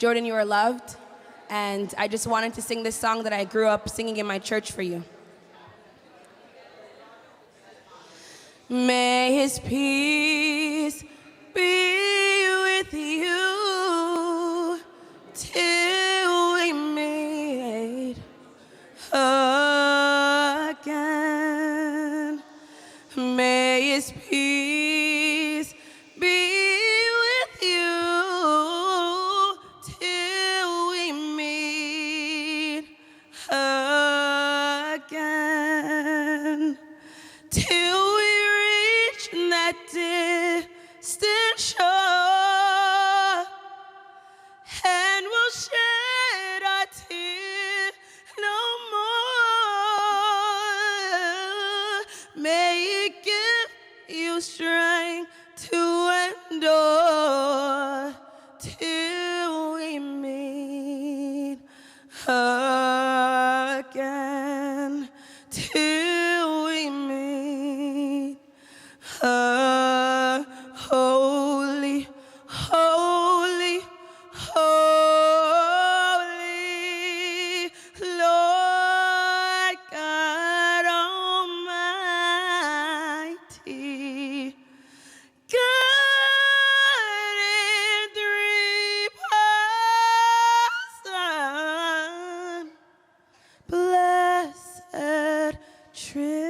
Jordon, you are loved. And I just wanted to sing this song that I grew up singing in my church for you. May his peace be with you till we meet again. May his peace be with you till we meet again. Till we reach that distant shore, and we'll shed our tears no more. May it give you strength to endure till we meet again. Till we meet holy, holy, holy Lord God Almighty, God in three persons, blessed Trinity.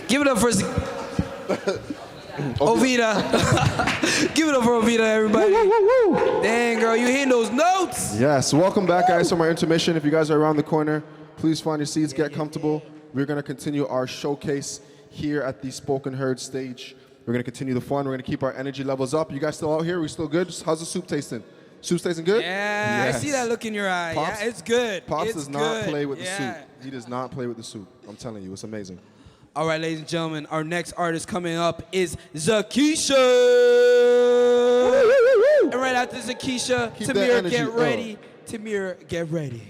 Give it up for Ovita. Give it up for Ovita, everybody. Dang, girl, you hitting those notes. Yes, welcome back, guys, from our intermission. If you guys are around the corner, please find your seats, get comfortable. We're going to continue our showcase here at the Spoken Heard stage. We're going to continue the fun. We're going to keep our energy levels up. You guys still out here? We still good? How's the soup tasting? Soup's tasting good? Yeah, Yes. I see that look in your eye. Pops- yeah, it's good. Pops it's does not good. play with the Yeah. soup. He does not play with the soup. I'm telling you, it's amazing. All right, ladies and gentlemen, our next artist coming up is Zakisha. And right after Zakisha, Keep that Tamir, energy get up. ready. Tamir, get ready.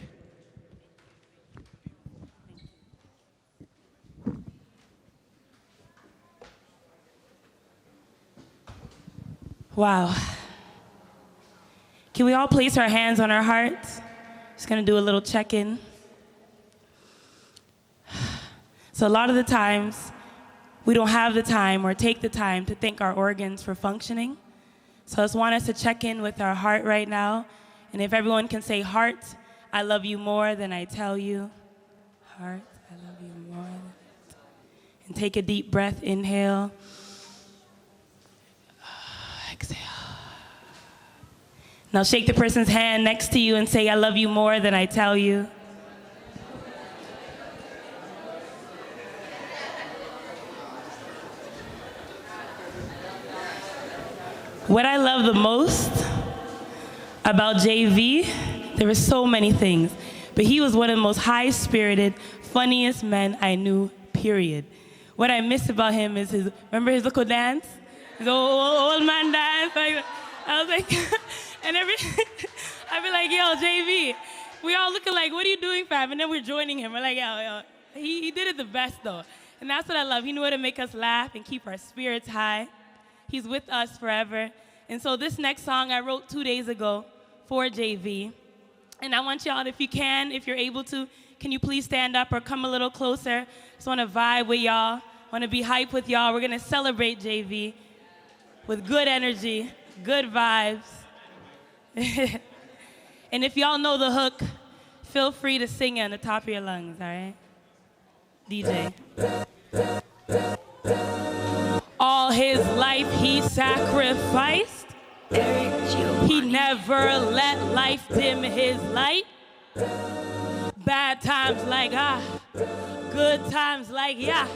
Wow. Can we all place our hands on our hearts? Just gonna do a little check-in. So a lot of the times, we don't have the time or take the time to thank our organs for functioning. So I just want us to check in with our heart right now. And if everyone can say, heart, I love you more than I tell you. Heart, I love you more than I tell you. And take a deep breath, inhale. Exhale. Now shake the person's hand next to you and say, I love you more than I tell you. What I love the most about JV, there were so many things, but he was one of the most high-spirited, funniest men I knew, period. What I miss about him is remember his little dance? His old man dance? I was like, and I'd be like, yo, JV, we all looking like, what are you doing, fam? And then we're joining him. We're like, yo. He did it the best, though. And that's what I love. He knew how to make us laugh and keep our spirits high. He's with us forever. And so this next song I wrote 2 days ago for JV. And I want y'all, if you can, if you're able to, can you please stand up or come a little closer? Just want to vibe with y'all. Want to be hype with y'all. We're going to celebrate JV with good energy, good vibes. And if y'all know the hook, feel free to sing it on the top of your lungs, all right? DJ. All his life he sacrificed. He never let life dim his light. Bad times like good times like yeah.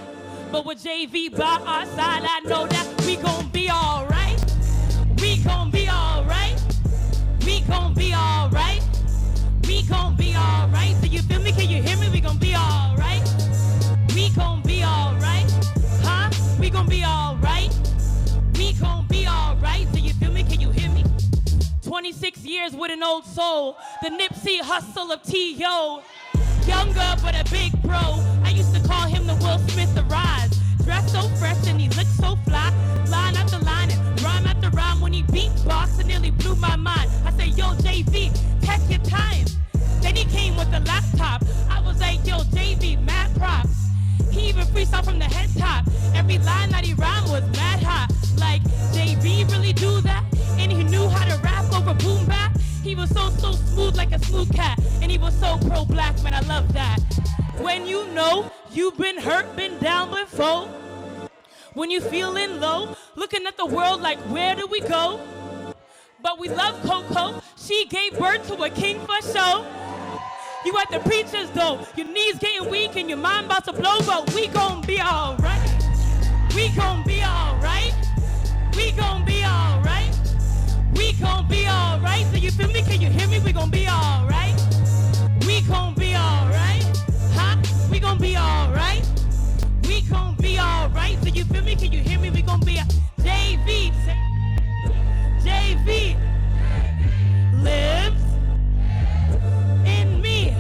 But with JV by our side, I know that we gon' be alright. We gon' be alright. We gon' be alright. We gon' be alright. Do you feel me? Can you hear me? We gon' be alright. We gon' be alright. Huh? We gon' be alright. We gon' be alright. Do you feel me? Can you hear me? 26 years with an old soul. The Nipsey Hussle of T.O. Younger but a big bro. I used to call him the Will Smith of Rise. Dressed so fresh and he looked so fly. Line after line and rhyme after rhyme. When he beatboxed, it nearly blew my mind. I say, yo, JV, check your time. Then he came with the laptop. I was like, yo, JV, mad props. He even freestyle from the head top. Every line that he rhymed was mad hot. Like, JV really do that? And he knew how to rap over boom bap. He was so smooth like a smooth cat. And he was so pro-black, man, I love that. When you know you've been hurt, been down before. When you feeling low, looking at the world like, where do we go? But we love Coco. She gave birth to a king for show. You at the preachers though, your knees getting weak and your mind about to blow, but we gon' be alright. We gon' be alright. We gon' be alright. We gon' be alright. So you feel me? Can you hear me? We gon' be alright. We gon' be alright. Huh? We gon' be alright. We gon' be alright. So you feel me? Can you hear me? We gon' be JV. JV lives in me.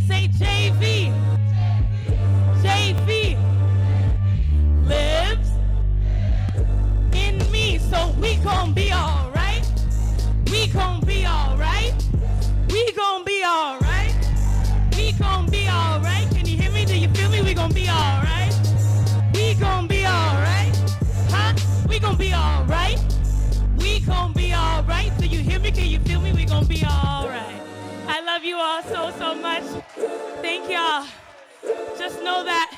Say JV. JV lives in me. So we gon' be alright. We gon' be alright. We gon' be alright. We gon' be alright. Can you hear me? Do you feel me? We gon' be alright. We gon' be alright. Huh? We gon' be alright. We gon' be alright. Do you hear me? Can you feel me? We gon' be alright. I love you all so much. Thank y'all. Just know that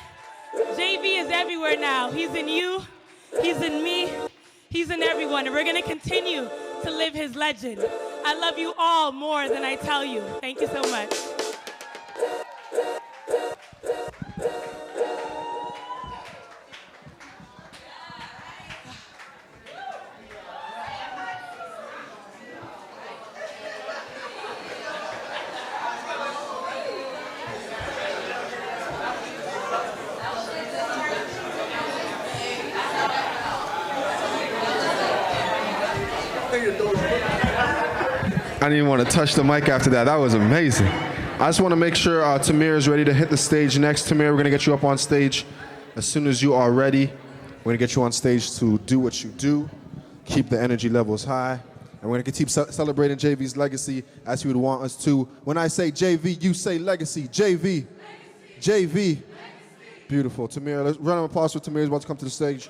JV is everywhere now. He's in you. He's in me. He's in everyone. And we're gonna continue to live his legend. I love you all more than I tell you. Thank you so much. I didn't even want to touch the mic after that. That was amazing. I just want to make sure Tamir is ready to hit the stage next. Tamir, we're going to get you up on stage as soon as you are ready. We're going to get you on stage to do what you do, keep the energy levels high, and we're going to keep celebrating JV's legacy as he would want us to. When I say JV, you say legacy. JV. JV. Legacy. Beautiful. Tamir, let's run an applause for Tamir. He's about to come to the stage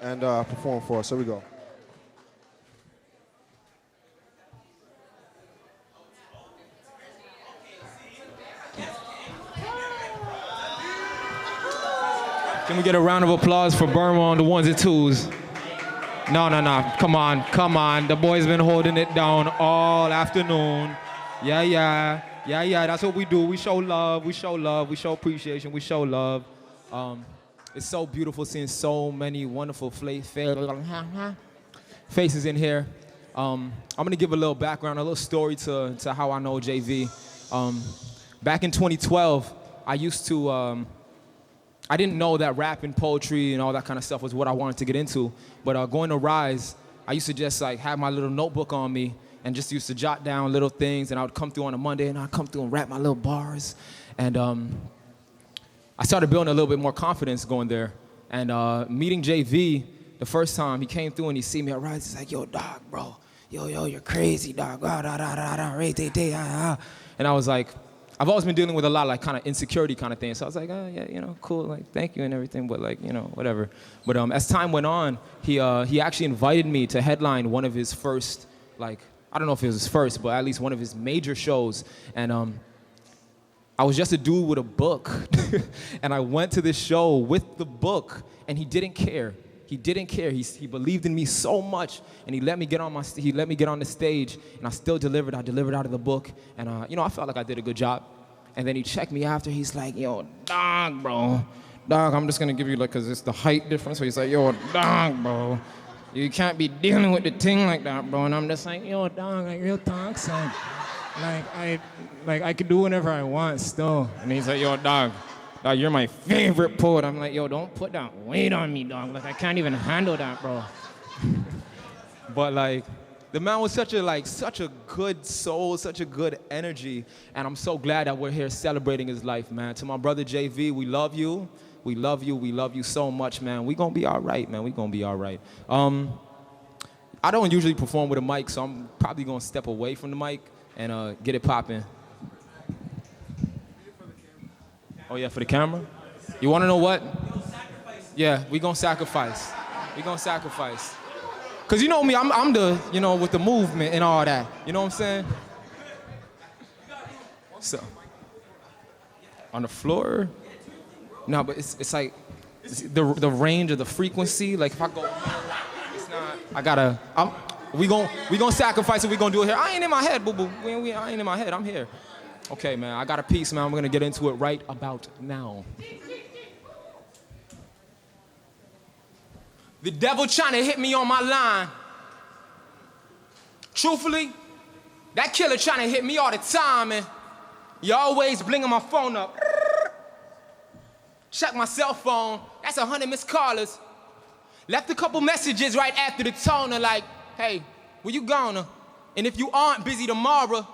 and perform for us. Here we go. Can we get a round of applause for BERMA on the ones and twos? No. Come on. The boy's been holding it down all afternoon. Yeah. That's what we do. We show love. We show appreciation. We show love. It's so beautiful seeing so many wonderful faces in here. I'm gonna give a little background, a little story to how I know JV. Back in 2012, I didn't know that rap and poetry and all that kind of stuff was what I wanted to get into. But going to Rise, I used to just like have my little notebook on me and just used to jot down little things. And I would come through on a Monday and I'd come through and rap my little bars. And I started building a little bit more confidence going there. And meeting JV, the first time he came through and he see me at Rise, he's like, yo, dog, bro. Yo, you're crazy, dog. And I was like, I've always been dealing with a lot of like kind of insecurity kind of things. So I was like, oh, yeah, cool, like thank you and everything, but like, whatever. But as time went on, he actually invited me to headline one of his first, like, I don't know if it was his first, but at least one of his major shows. And I was just a dude with a book. And I went to this show with the book and he didn't care. He didn't care. He believed in me so much, and he let me get on the stage, and I still delivered. I delivered out of the book, and I felt like I did a good job. And then he checked me after. He's like, yo, dog, bro. Dog, I'm just gonna give you like, cause it's the height difference. So he's like, yo, dog, bro. You can't be dealing with the thing like that, bro. And I'm just like, yo, dog, like real talk, son. I could do whatever I want still. And he's like, yo, dog, you're my favorite poet. I'm like, yo, don't put that weight on me, dog. Like, I can't even handle that, bro. But like, the man was such a good soul, such a good energy, and I'm so glad that we're here celebrating his life, man. To my brother JV, we love you. We love you. We love you so much, man. We gonna be all right, man. We gonna be all right. I don't usually perform with a mic, so I'm probably gonna step away from the mic and get it popping. Oh yeah, for the camera? You wanna know what? Yeah, we gonna sacrifice. We gonna sacrifice. Cause you know me, I'm the, with the movement and all that. You know what I'm saying? So, on the floor? No, but it's like, the range of the frequency, like if I go, it's not, we gonna sacrifice it, we gonna do it here. I ain't in my head, boo-boo. I ain't in my head, I'm here. Okay, man, I got a piece, man. We're gonna get into it right about now. The devil trying to hit me on my line. Truthfully, that killer trying to hit me all the time, and you always blinging my phone up. Check my cell phone, that's 100 missed callers. Left a couple messages right after the tone, and like, hey, where you going? And if you aren't busy tomorrow,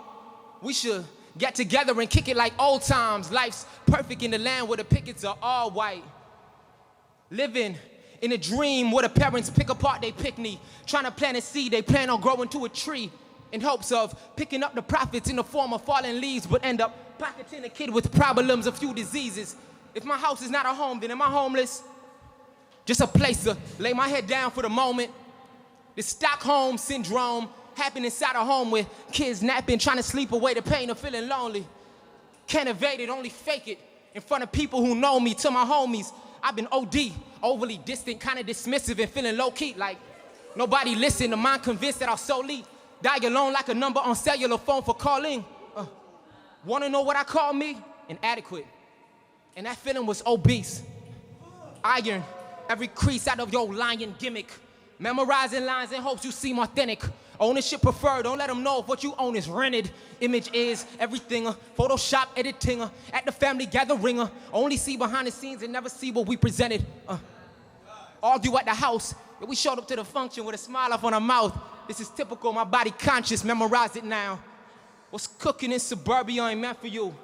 we should get together and kick it like old times. Life's perfect in the land where the pickets are all white. Living in a dream where the parents pick apart they picnic, trying to plant a seed they plan on growing to a tree in hopes of picking up the profits in the form of fallen leaves, but end up pocketing a kid with problems, a few diseases. If my house is not a home, then am I homeless? Just a place to lay my head down for the moment. The Stockholm syndrome happened inside a home with kids napping, trying to sleep away the pain of feeling lonely. Can't evade it, only fake it in front of people who know me. To my homies, I've been OD, overly distant, kind of dismissive and feeling low-key, like nobody listen. The mind convinced that I'll solely die alone like a number on cellular phone for calling. Wanna know what I call me? Inadequate. And that feeling was obese. Iron every crease out of your lying gimmick. Memorizing lines in hopes you seem authentic. Ownership preferred, don't let them know if what you own is rented. Image is everything, Photoshop editing, at the family gathering, only see behind the scenes and never see what we presented. Argue at the house, but we showed up to the function with a smile off on our mouth. This is typical, my body conscious, memorize it now. What's cooking in suburbia ain't meant for you.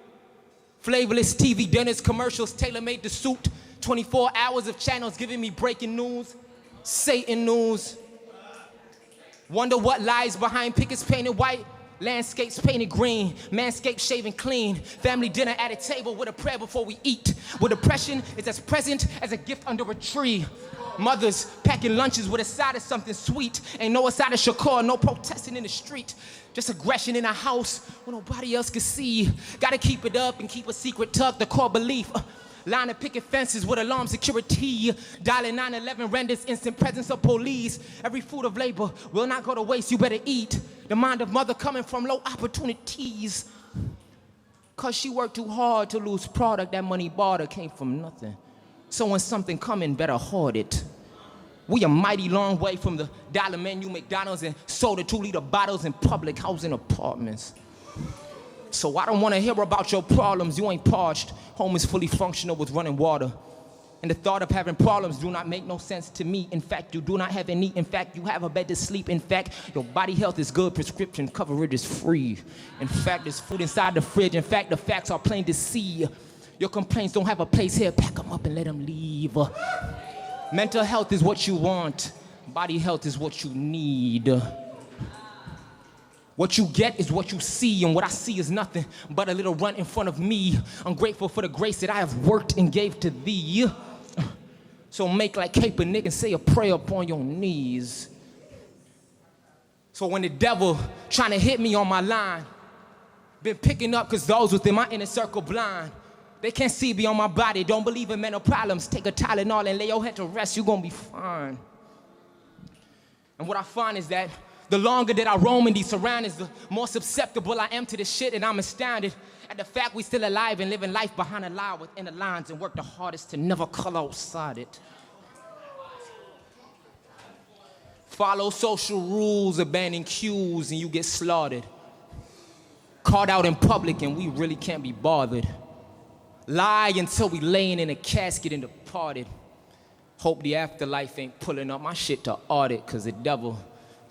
Flavorless TV dinners, commercials, tailor-made to suit. 24 hours of channels giving me breaking news, Satan news. Wonder what lies behind pickets painted white, landscapes painted green, manscaped shaving clean, family dinner at a table with a prayer before we eat, where depression is as present as a gift under a tree. Mothers packing lunches with a side of something sweet, ain't no side of Shakur, no protesting in the street, just aggression in a house where nobody else can see. Gotta keep it up and keep a secret tucked, the core belief. Line of picket fences with alarm security. Dialing 911 renders instant presence of police. Every food of labor will not go to waste, you better eat. The mind of mother coming from low opportunities. Cause she worked too hard to lose product that money bought her came from nothing. So when something coming, better hoard it. We a mighty long way from the dollar menu, McDonald's and soda 2-liter bottles in public housing apartments. So I don't want to hear about your problems, you ain't parched. Home is fully functional with running water. And the thought of having problems do not make no sense to me. In fact, you do not have any. In fact, you have a bed to sleep. In fact, your body health is good, prescription coverage is free. In fact, there's food inside the fridge. In fact, the facts are plain to see. Your complaints don't have a place here, pack them up and let them leave. Mental health is what you want. Body health is what you need. What you get is what you see, and what I see is nothing but a little runt in front of me. I'm grateful for the grace that I have worked and gave to thee. So make like Kaepernick and say a prayer upon your knees. So when the devil trying to hit me on my line, been picking up cause those within my inner circle blind. They can't see beyond my body, don't believe in mental problems. Take a Tylenol and lay your head to rest, you gonna be fine. And what I find is that the longer that I roam in these surroundings, the more susceptible I am to this shit, and I'm astounded at the fact we still alive and living life behind a lie within the lines and work the hardest to never color outside it. Follow social rules, abandon cues, and you get slaughtered. Caught out in public and we really can't be bothered. Lie until we laying in a casket and departed. Hope the afterlife ain't pulling up my shit to audit, cause the devil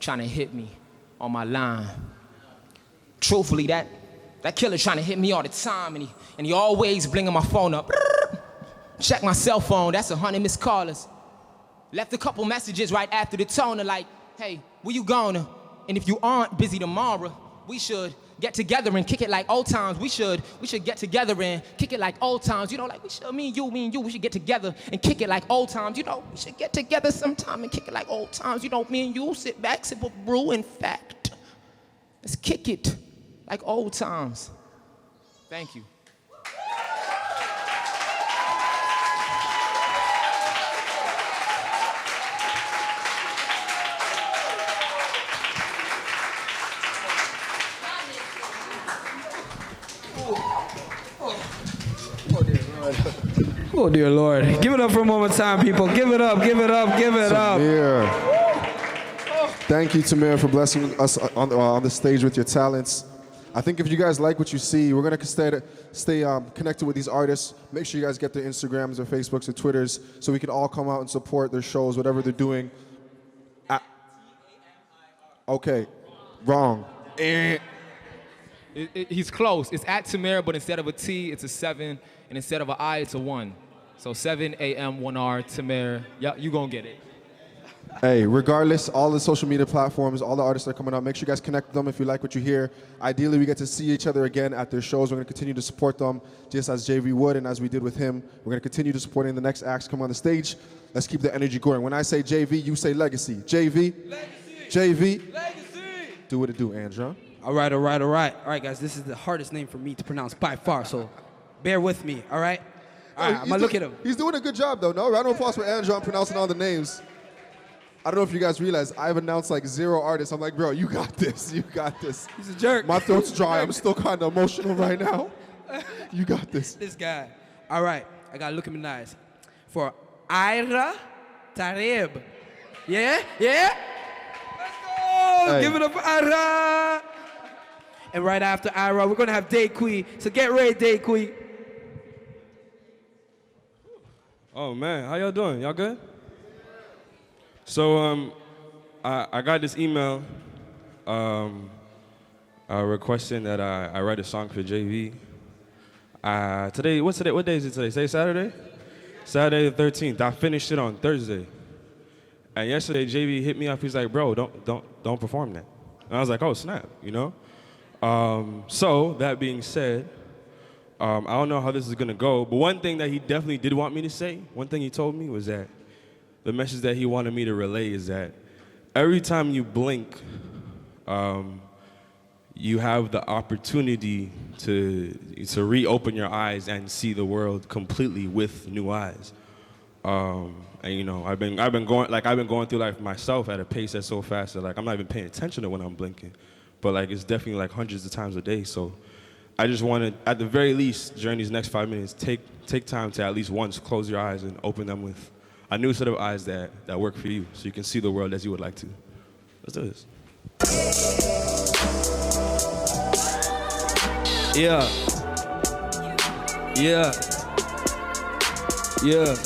trying to hit me on my line. Truthfully, that killer trying to hit me all the time, and he always bringing my phone up. Check my cell phone, that's 100 missed callers. Left a couple messages right after the tone, like, hey, where you going? And if you aren't busy tomorrow, we should get together and kick it like old times. We should get together and kick it like old times. You know, like we should, me and you, we should get together and kick it like old times. You know, we should get together sometime and kick it like old times. You know, me and you sit back, sip a brew. In fact, let's kick it like old times. Thank you. Oh, dear Lord. Give it up for one more time, people. Give it up, give it up, give it up. Tamir. Thank you, Tamir, for blessing us on the stage with your talents. I think if you guys like what you see, we're going to stay connected with these artists. Make sure you guys get their Instagrams, their Facebooks, their Twitters, so we can all come out and support their shows, whatever they're doing. Okay, wrong. He's close. It's at Tamir, but instead of a T, it's a 7, and instead of an I, it's a 1. So 7 a.m. 1R Tamir. Yeah, you gonna get it. Hey, regardless, all the social media platforms, all the artists that are coming out, make sure you guys connect with them if you like what you hear. Ideally, we get to see each other again at their shows. We're going to continue to support them just as JV would and as we did with him. We're going to continue to support him. The next acts come on the stage. Let's keep the energy going. When I say JV, you say legacy. JV? Legacy. JV? Legacy. Do what it do, Andrew. All right. All right, guys, this is the hardest name for me to pronounce by far, so bear with me, all right? All right, I'm going to look at him. He's doing a good job, though, no? Round of applause for Andrew on pronouncing all the names. I don't know if you guys realize, I've announced like 0 artists. I'm like, bro, you got this. You got this. He's a jerk. My throat's dry. I'm still kind of emotional right now. You got this. This guy. All right, I got to look him in the eyes. For Ayrah, Taerb. Yeah? Yeah? Let's go. Hey. Give it up for Ayrah. And right after Ayrah, we're going to have Day-Quee. So get ready, Day-Quee. Oh, man. How y'all doing? Y'all good? So I got this email requesting that I write a song for JV. Today, what's today? What day is it today? Say Saturday? Saturday the 13th. I finished it on Thursday. And yesterday, JV hit me up. He's like, bro, don't perform that. And I was like, oh, snap, you know? So that being said, I don't know how this is gonna go, but one thing that he definitely did want me to say, one thing he told me was that the message that he wanted me to relay is that every time you blink, you have the opportunity to reopen your eyes and see the world completely with new eyes. And you know, I've been going through life myself at a pace that's so fast that like I'm not even paying attention to when I'm blinking, but like it's definitely like hundreds of times a day. So I just want to, at the very least, during these next 5 minutes, take time to at least once close your eyes and open them with a new set of eyes that work for you, so you can see the world as you would like to. Let's do this. Yeah. Yeah. Yeah.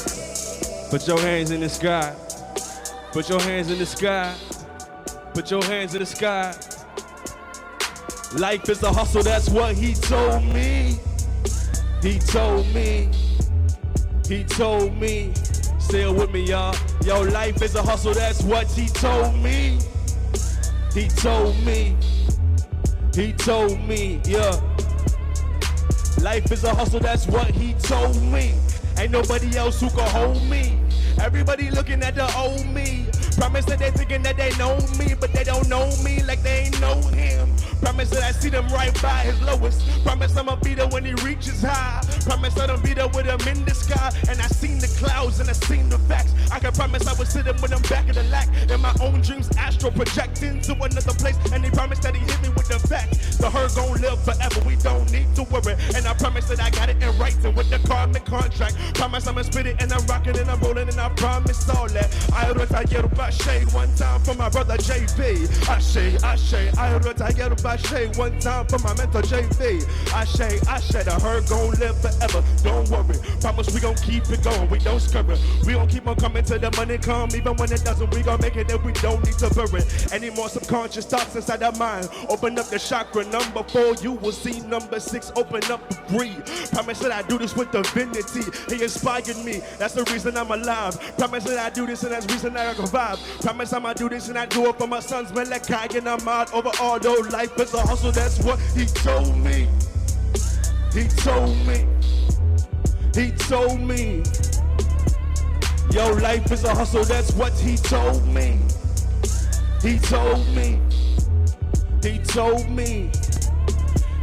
Put your hands in the sky. Put your hands in the sky. Put your hands in the sky. Life is a hustle, that's what he told me. He told me. He told me. Say it with me, y'all. Yo, life is a hustle, that's what he told me. He told me. He told me, yeah. Life is a hustle, that's what he told me. Ain't nobody else who can hold me. Everybody looking at the old me. Promise that they thinking that they know me, but they don't know me like they ain't know him. Promise that I see them right by his lowest. Promise I'ma be there when he reaches high. Promise that I'll be there with him in the sky. And I seen the clouds and I seen the facts. I can promise I was sitting with him back in the lack. In my own dreams, astral projecting to another place. And he promised that he hit me with the facts. The herd gon' live forever, we don't don't need to worry. And I promise that I got it in writing with the karmic contract. Promise I'ma spit it and I'm rocking and I'm rolling and I promise all that. Ayrah Taerb Bashay one time for my brother JV. Ashay, Ayrah Taerb Bashay one time for my mentor JV. Ashay, the herd gon' live forever. Don't worry, promise we gon' keep it going. We don't scurry. We gon' keep on coming till the money come. Even when it doesn't, we gon' make it and we don't need to bury any more subconscious thoughts inside our mind. Open up the chakra number 4, you will see number 6. Open up the breathe. Promise that I do this with divinity. He inspired me. That's the reason I'm alive. Promise that I do this and that's the reason I can survive. Promise I'ma do this and I do it for my sons, Malaika and Ahmad. Overall, though, life is a hustle. That's what he told me. He told me. He told me. Yo, life is a hustle. That's what he told me. He told me. He told me.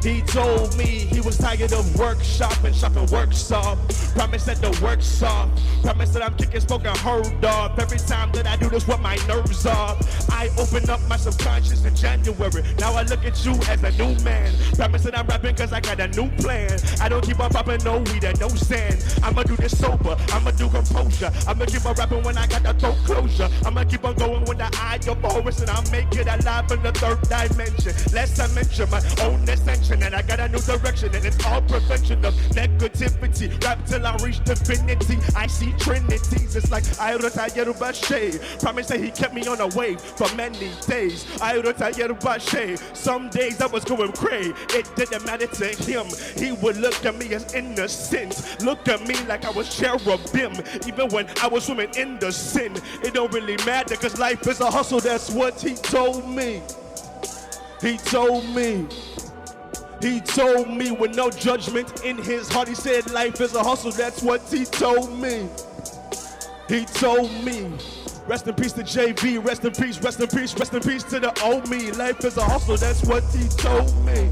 He told me he was tired of shopping works off. Promise that the work's off. Promise that I'm kicking spoken heard off. Every time that I do this, what my nerves are. I open up my subconscious in January. Now I look at you as a new man. Promise that I'm rapping cause I got a new plan. I don't keep on popping no weed and no sand. I'ma do this sober, I'ma do composure. I'ma keep on rapping when I got the throat closure. I'ma keep on going when the eye of Horus. And I'll make it alive in the 3rd dimension. Lest I mention my own ascension. And I got a new direction and it's all prevention of negativity. Rap till I reach divinity. I see trinities. It's like Ayrah Taerb Bashay. Promise that he kept me on a wave for many days. Ayrah Taerb Bashay. Some days I was going crazy. It didn't matter to him. He would look at me as innocent. Look at me like I was cherubim. Even when I was swimming in the sin. It don't really matter cause life is a hustle. That's what he told me. He told me. He told me with no judgment in his heart. He said life is a hustle. That's what he told me. He told me. Rest in peace to JV. Rest in peace, rest in peace, rest in peace to the old me. Life is a hustle. That's what he told me.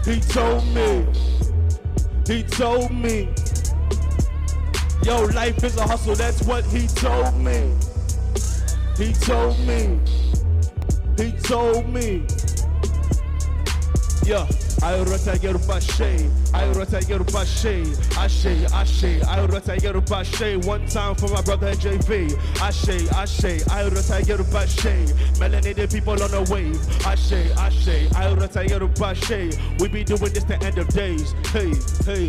He told me. He told me. Yo, life is a hustle. That's what he told me. He told me. He told me. Yeah, Ayrah Taerb Bashay, Ayrah Taerb Bashay, Ashay, Ayrah Taerb Bashay. One time for my brother JV. Ashay, Ayrah Taerb Bashay. Melanated people on the wave. Ashay, Ayrah Taerb Bashay. We be doing this the end of days. Hey, hey.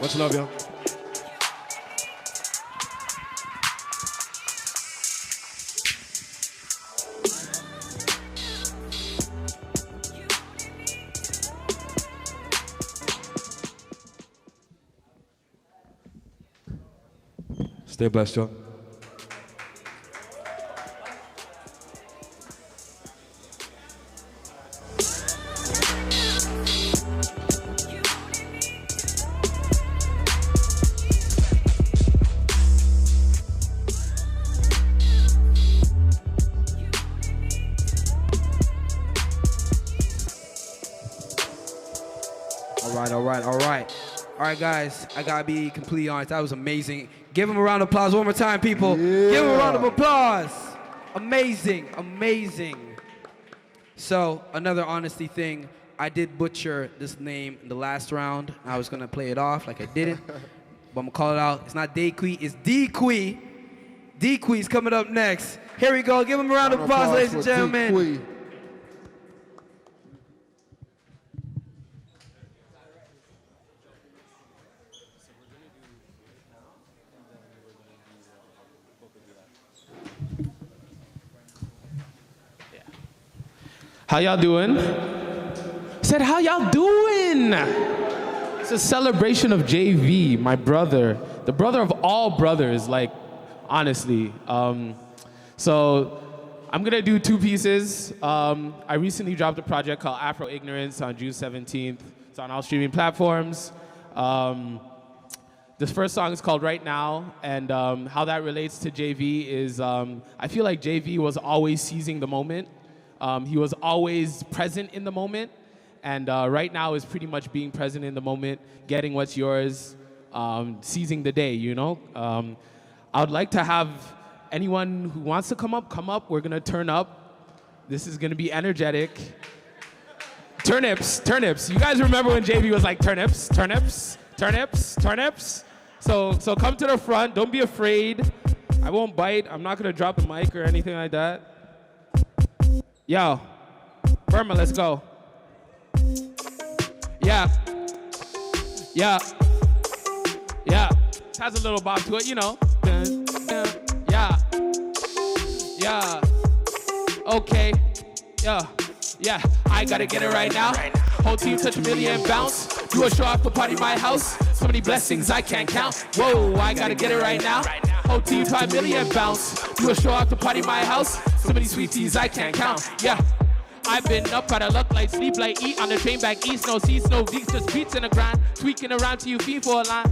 Much love, y'all. Stay blessed, y'all. All right, guys, I gotta be completely honest. That was amazing. Give him a round of applause one more time, people. Yeah. Give him a round of applause. Amazing, amazing. So, another honesty thing. I did butcher this name in the last round. I was gonna play it off like I didn't, but I'm gonna call it out. It's not Dequi, it's Dequi. Dequi's coming up next. Here we go. Give him a round of applause, ladies and gentlemen. Dequi. How y'all doing? Said, how y'all doing? It's a celebration of JV, my brother, the brother of all brothers, like, honestly. So I'm gonna do 2 pieces. I recently dropped a project called Afro Ignorance on June 17th. It's on all streaming platforms. This first song is called Right Now, and how that relates to JV is I feel like JV was always seizing the moment. He was always present in the moment, and right now is pretty much being present in the moment, getting what's yours, seizing the day, you know? I would like to have anyone who wants to come up. We're gonna turn up. This is gonna be energetic. Turnips. You guys remember when JV was like turnips? So come to the front. Don't be afraid. I won't bite. I'm not gonna drop the mic or anything like that. Yo, BERMA, let's go. Yeah. It has a little bop to it, you know. Yeah. Okay. Yeah. I gotta get it right now. Whole team touch $1 million bounce. Do a show off the party my house. So many blessings I can't count. Whoa, I gotta get it right now. Whole team $5 million bounce. Do a show off the party my house. So many sweeties I can't count. Yeah. I've been up out of luck like sleep like eat on the train back east. No seats, no beats, just beats in the grind. Tweaking around till you feed for a line.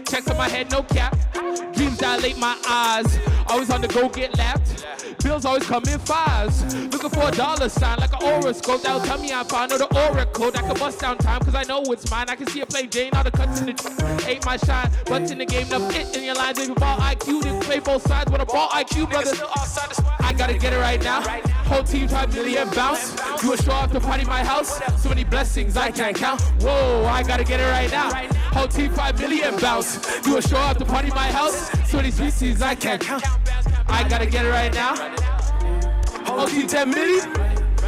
Checks on my head, no cap. Dreams dilate my eyes. Always on the go, get lapped. Bills always come in fives. Looking for a dollar sign like an horoscope. That'll tell me I'm fine or the oracle. That can bust down time cause I know it's mine. I can see it play Jane, all the cuts in the ain't my shine. Butts in the game, enough it in your lines. If you ball IQ, then play both sides with a ball IQ, brother. I gotta get it right now. Whole team $5 million bounce. Do a show off the party my house. So many blessings I can't count. Whoa, I gotta get it right now. Whole team $5 million bounce. Do a show off the party my house. So many sweeties I can't count. I gotta get it right now. Whole team 10 million.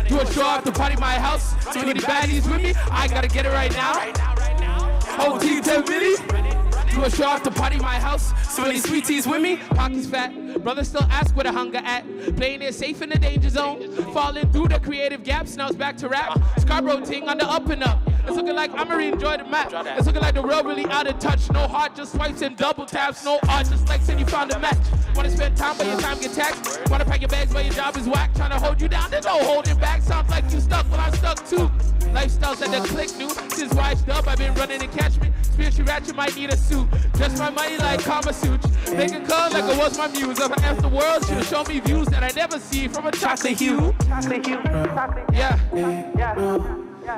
Do a show off the party my house. So many baddies with me. I gotta get it right now. Whole team 10 million. Do a show off the party my house. So many sweeties with me. Pockets fat. Brothers still ask where the hunger at. Playing it safe in the danger zone. Falling through the creative gaps. Now it's back to rap. Scarborough ting on the up and up. It's looking like I'ma enjoy the map. It's looking like the world really out of touch. No heart, just swipes and double taps. No art, just like saying you found a match. Wanna spend time, but your time get taxed. Wanna pack your bags, but your job is whack. Trying to hold you down, there's no holding back. Sounds like you stuck, well I'm stuck too. Lifestyles at the click new. Since watched up, I've been running to catch me. Spiritual ratchet might need a suit. Just my money like Kama Sutra. Make a call like it was my muse. If I F the world, she'll show me views that I never see from a chocolate hue. Yeah.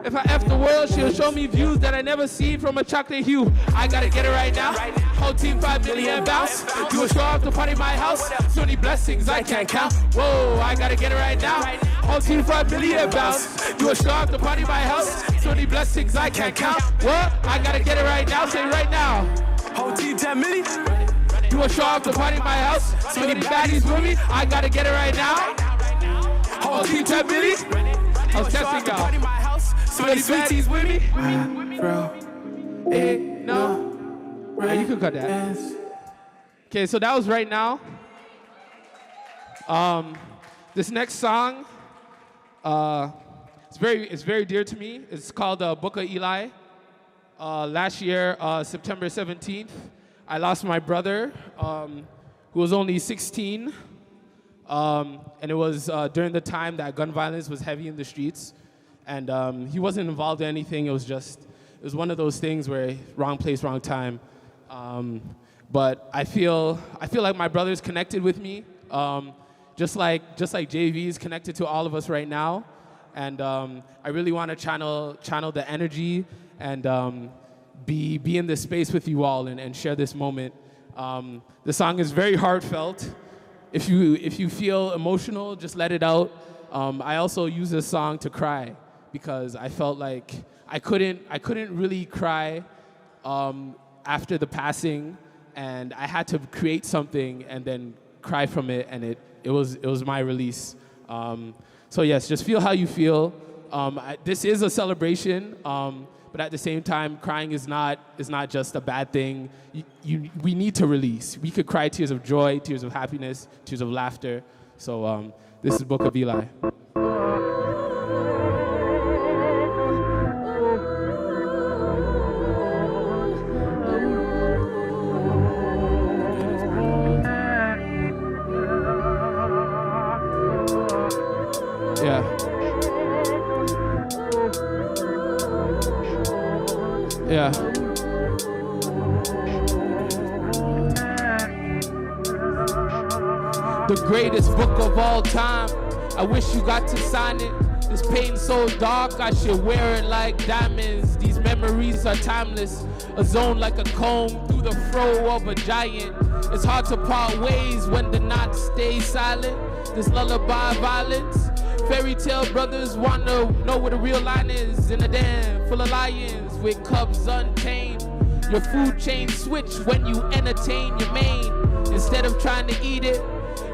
If I F the world, she'll show me views that I never see from a chocolate hue. I gotta get it right now. Whole team $5 million bounce. Do a show off the party my house. So many blessings I can't count. Whoa, I gotta get it right now. Whole team $5 million bounce. Do a show off the party my house. So many blessings I can't count. What? I gotta get it right now. Say it right now. Whole team 10 million. Do a show off the party my house. So many baddies with me. I gotta get it right now. Whole team 10 million. I was testing y'all. So many sweeties with me. No. Yeah, you can cut that. Okay, so that was right now. This next song, it's very dear to me. It's called Book of Eli. Last year, September 17th, I lost my brother, who was only 16. And it was during the time that gun violence was heavy in the streets. And he wasn't involved in anything. It was one of those things where wrong place, wrong time. But I feel like my brother's connected with me, just like JV is connected to all of us right now. And I really want to channel the energy and be in this space with you all and share this moment. The song is very heartfelt. If you feel emotional, just let it out. I also use this song to cry because I felt like I couldn't really cry after the passing, and I had to create something and then cry from it, and it was my release. So yes, just feel how you feel. This is a celebration, but at the same time, crying is not just a bad thing. We need to release. We could cry tears of joy, tears of happiness, tears of laughter. So this is Book of Eli. Yeah. The greatest book of all time. I wish you got to sign it. This pain so dark, I should wear it like diamonds. These memories are timeless. A zone like a comb through the fro of a giant. It's hard to part ways when the knots stay silent. This lullaby violence fairy tale brothers wanna know what a real line is. In a den full of lions with cubs untamed. Your food chain switch when you entertain your main. Instead of trying to eat it,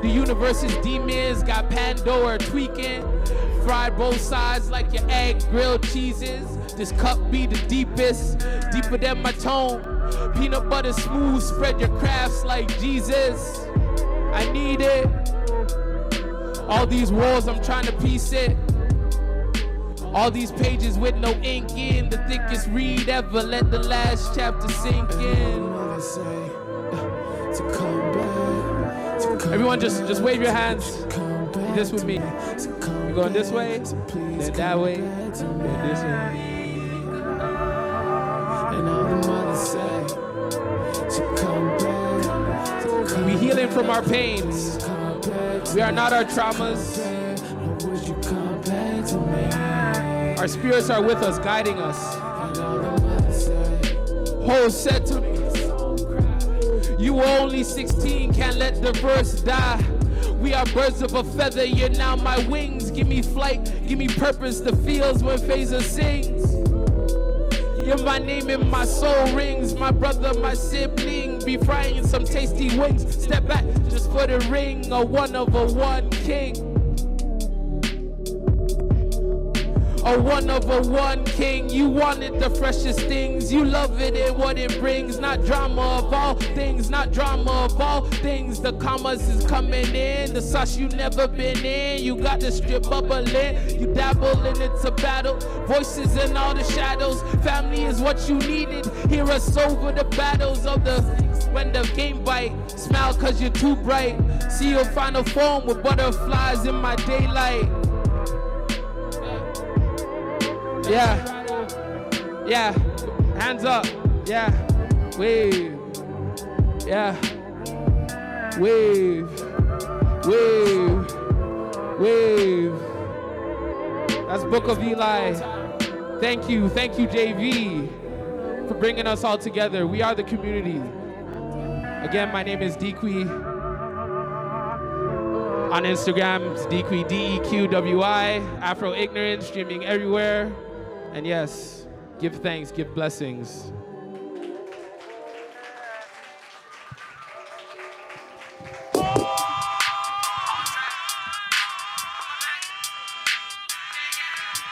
the universe's demons got Pandora tweaking. Fried both sides like your egg grilled cheeses. This cup be the deepest, deeper than my tone. Peanut butter smooth, spread your crafts like Jesus. I need it. All these walls, I'm trying to piece it. All these pages with no ink in. The thickest read ever, let the last chapter sink in. Everyone just wave your hands. This with me. You're going this way, then that way, then this way. We healing from our pains. We are not our traumas. Our spirits are with us, guiding us. Ho said to me, you were only 16, can't let the verse die. We are birds of a feather, you're now my wings. Give me flight, give me purpose, the feels when Phaser sings. You're my name and my soul rings. My brother, my sibling, be frying some tasty wings. Step back just for the ring, a one of a one king. A one of a one king. You wanted the freshest things. You love it and what it brings. Not drama of all things, not drama of all things. The commas is coming in, the sauce you never been in. You got the strip bubbling, you dabble and it's a battle. Voices in all the shadows. Family is what you needed. Hear us over the battles of the when the game bite. Smile cause you're too bright. See your final form with butterflies in my daylight. Yeah, yeah, hands up, yeah, wave, yeah, wave, wave, wave. That's Book of Eli. Thank you, JV, for bringing us all together. We are the community. Again, my name is Dequi. On Instagram, it's Dequi, DEQWI, Afro Ignorance, streaming everywhere. And yes, give thanks, give blessings.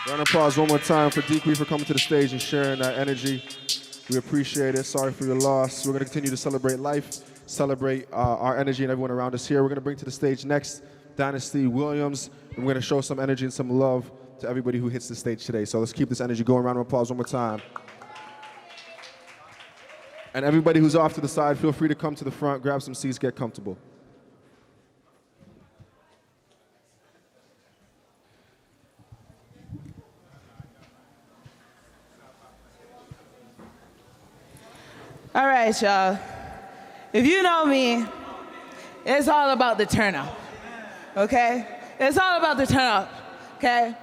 Round of applause one more time for Dequi for coming to the stage and sharing that energy. We appreciate it. Sorry for your loss. We're going to continue to celebrate life, celebrate our energy and everyone around us here. We're going to bring to the stage next Dynesti Williams. And we're going to show some energy and some love to everybody who hits the stage today. So let's keep this energy going. Round of applause one more time. And everybody who's off to the side, feel free to come to the front, grab some seats, get comfortable. All right, y'all. If you know me, it's all about the turn up, okay? It's all about the turn up, okay?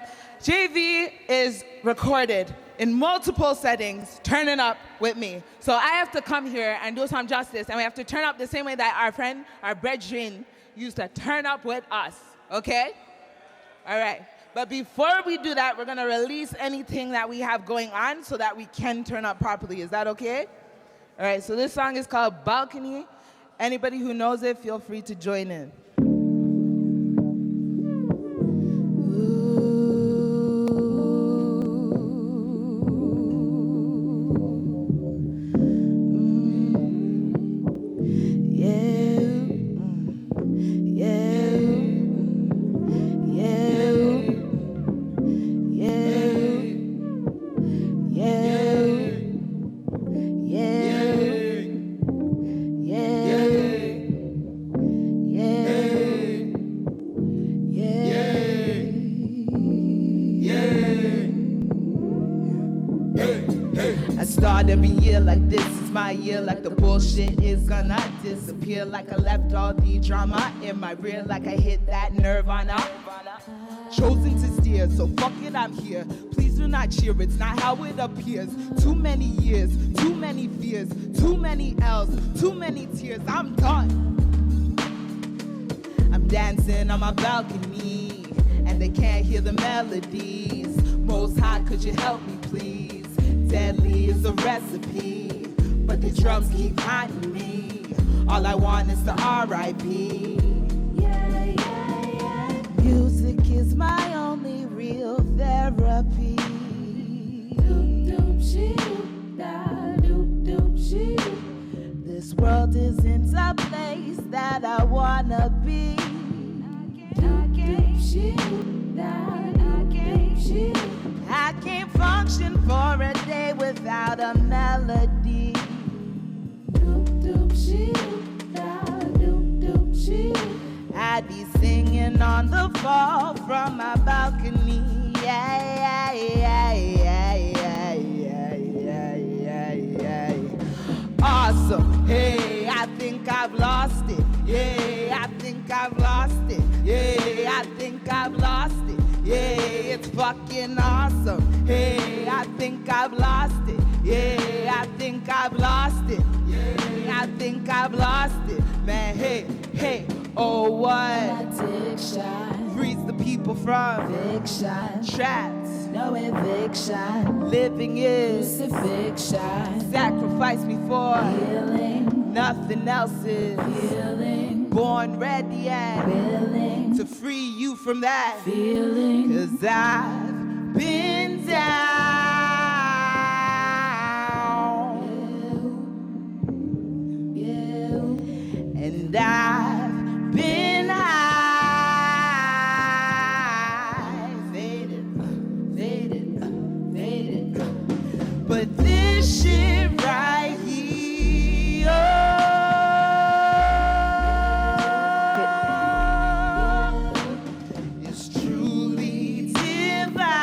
JV is recorded in multiple settings, turning up with me. So I have to come here and do some justice, and we have to turn up the same way that our friend, our brethren, used to turn up with us, okay? All right. But before we do that, we're gonna release anything that we have going on so that we can turn up properly. Is that okay? All right, so this song is called Balcony. Anybody who knows it, feel free to join in. Every year like this is my year, like the bullshit is gonna disappear, like I left all the drama in my rear, like I hit that nirvana. Chosen to steer, so fuck it, I'm here. Please do not cheer, it's not how it appears. Too many years, too many fears, too many L's, too many tears, I'm done. I'm dancing on my balcony, and they can't hear the melodies. Most High, could you help me, please? Deadly is the recipe, but the drums keep haunting me. All I want is the R.I.P. Music is my only real therapy. This world isn't a place that I wanna be. I can't function for a day without a melody. I'd be singing on the fall from my balcony. Awesome, hey, I think I've lost it. Yeah, I think I've lost it. Yeah, I think I've lost it. Yeah, it's fucking awesome. Hey, I think I've lost it. Yeah, I think I've lost it. Yeah, I think I've lost it. Man, hey, hey, oh what? Addiction. Frees the people from eviction. Trapped. No eviction. Living is crucifixion. Sacrifice me for healing. Nothing else is healing. Born ready and willing to free you from that feeling. 'Cause I've been down. And I've been high. Faded. But this shit right here is truly divine.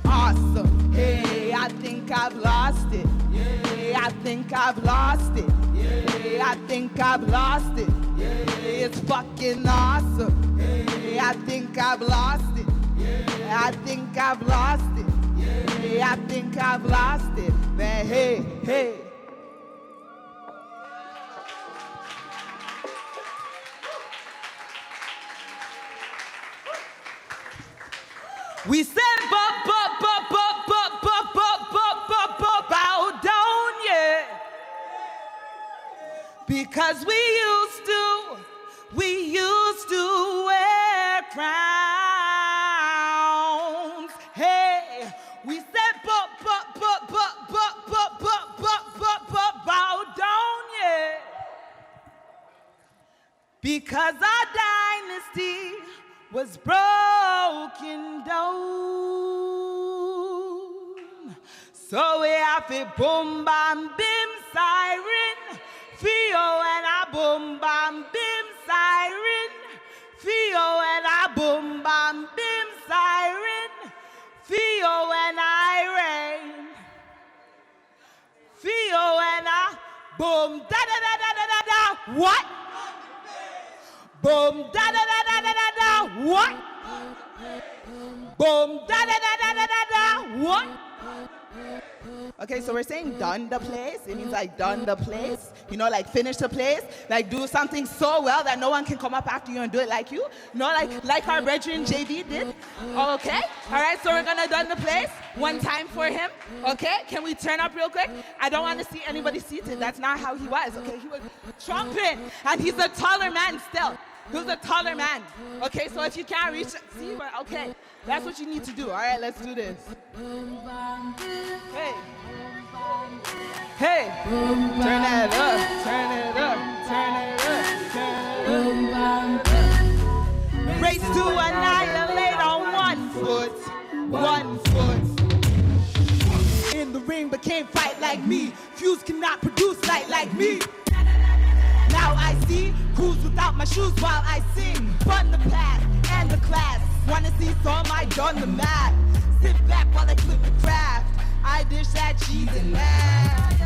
Awesome. Hey, I think I've lost it. Yeah, I think I've lost it. Yeah, I think I've lost it. Yeah, it's fucking awesome. Yeah, I think I've lost it. Yeah, I think I've lost it. Yeah, I think I've lost it. Man, hey, hey. We said bow down, yeah. Because we used to wear crowns. Hey, we said bow down, yeah. Because our dynasty was broken down. So we have a boom bam bim siren. Fio and a boom bam bim siren. Fio and a boom bam bim siren. Fio and Ayrah. Fio and a boom da da da da da da da. What? Boom da da da da da da da. What? Boom da da da da da da da. What? Okay, so we're saying done the place. It means like done the place. You know, like finish the place. Like do something so well that no one can come up after you and do it like you. You know, like our brethren JV did. Okay? All right, so we're gonna done the place one time for him. Okay? Can we turn up real quick? I don't want to see anybody seated. That's not how he was. Okay? He was trumping, and he's a taller man still. He was a taller man. Okay, so if you can't reach, see, but okay. That's what you need to do. All right, let's do this. Hey. Hey. Turn that up. Turn it up. Turn it up. Turn it up. Race to annihilate on 1 foot. 1 foot. In the ring, but can't fight like me. Fuse cannot produce light like me. Now I see cruise without my shoes while I sing. Fun the past and the class. Wanna see some I done the math. Sit back while I clip the craft. I dish that cheese and math.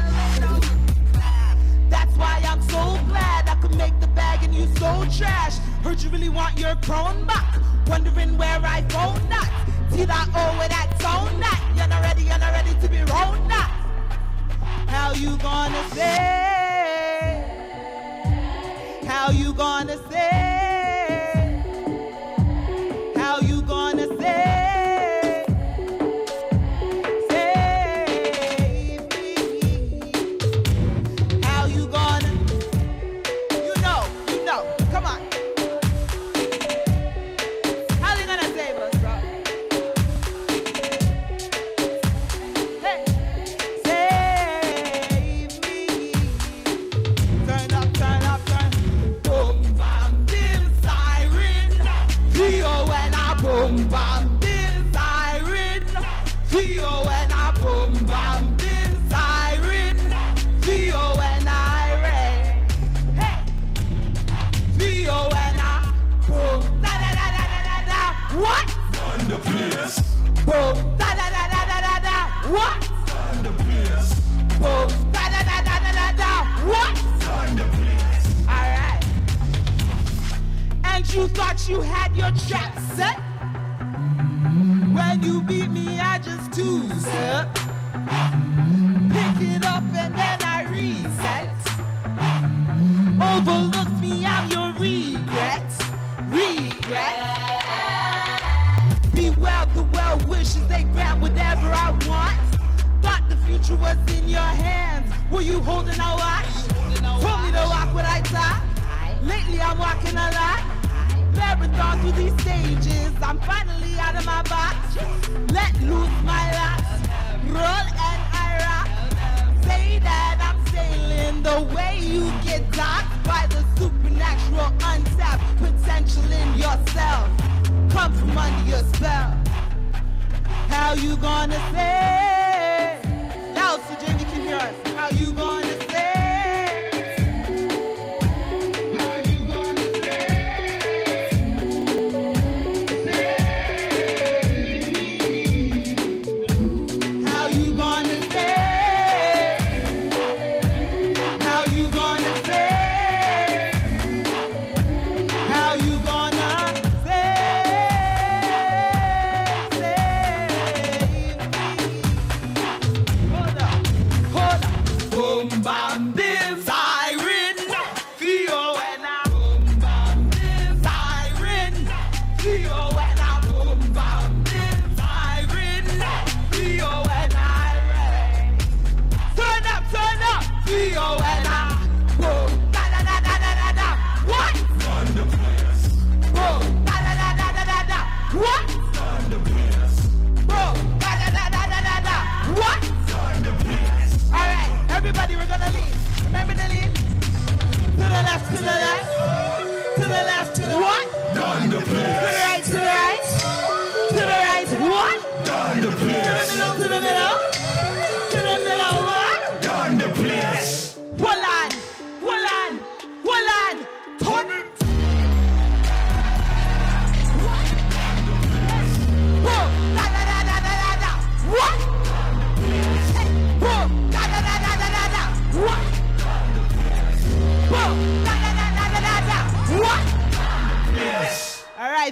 That's why I'm so glad I could make the bag and you so trash. Heard you really want your crown back. Wondering where I found that. See that O with that tone that. You're not ready to be round that. How you gonna say? you gonna say? How you gonna say? Save me. How you gonna? You know. Come on. How you gonna save us, bro? Hey, save me. Turn up. Boom, bam, dim, siren. Theo and a boom, bam, dim, siren. Theo and a boom, bam, dim, siren. Theo and Ayrah. Hey, Theo and a boom, da da da da da da da. What? On the place. Boom, da da da da da da da. What? On the place. Boom, da da da da da da da. What? On the place. All right. And you thought you had your trap set? When you beat me, I just two-step. Pick it up and then I reset. Overlook me, I'm your regret. Beware the well wishes, they grant whatever I want. Thought the future was in your hands. Were you holding a watch? Told me to walk what I thought. Lately I'm walking a lot. Marathon through these stages. I'm finally out of my box. Let loose my locks. Roll and Ayrah. Say that I'm sailing the way you get docked by the supernatural untapped potential in yourself. Come from under your spell. How you gonna say? Now so Jamie can hear us. How you gonna say?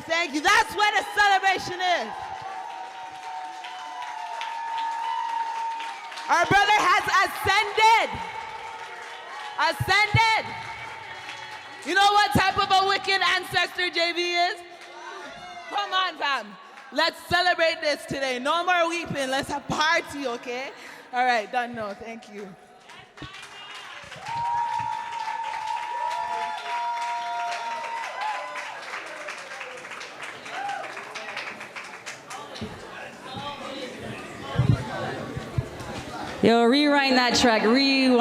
Thank you. That's where the celebration is. Our brother has ascended. You know what type of a wicked ancestor JV is? Come on, fam. Let's celebrate this today. No more weeping. Let's have party, okay? All right, done now. Thank you. Yo, rewind that track. Yo.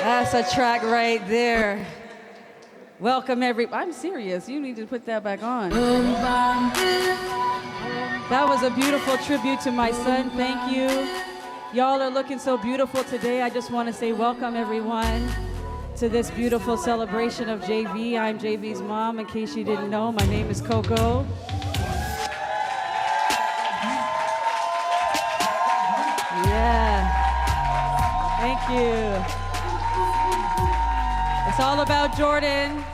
That's a track right there. Welcome I'm serious. You need to put that back on. That was a beautiful tribute to my son. Thank you. Y'all are looking so beautiful today. I just want to say welcome everyone to this beautiful celebration of JV. I'm JV's mom, in case you didn't know. My name is Coco. Yeah. Thank you. It's all about Jordon.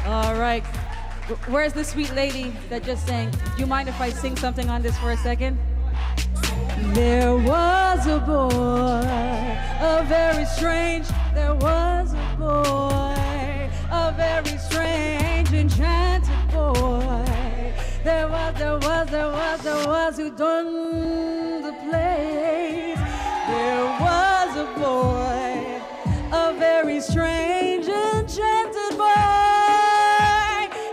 All right. Where's the sweet lady that just sang? Do you mind if I sing something on this for a second? There was a boy, a very strange, there was a boy, a very strange, enchanted boy. There was who done the place. There was a boy, a very strange, enchanted boy.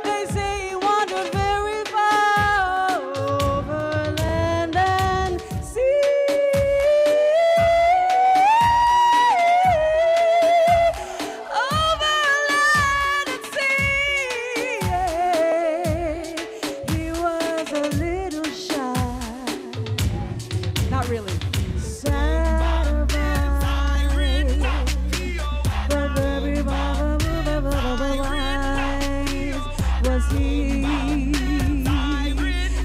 They say he wandered very far over land and sea. Over land and sea. He was a little shy. Not really. Was he?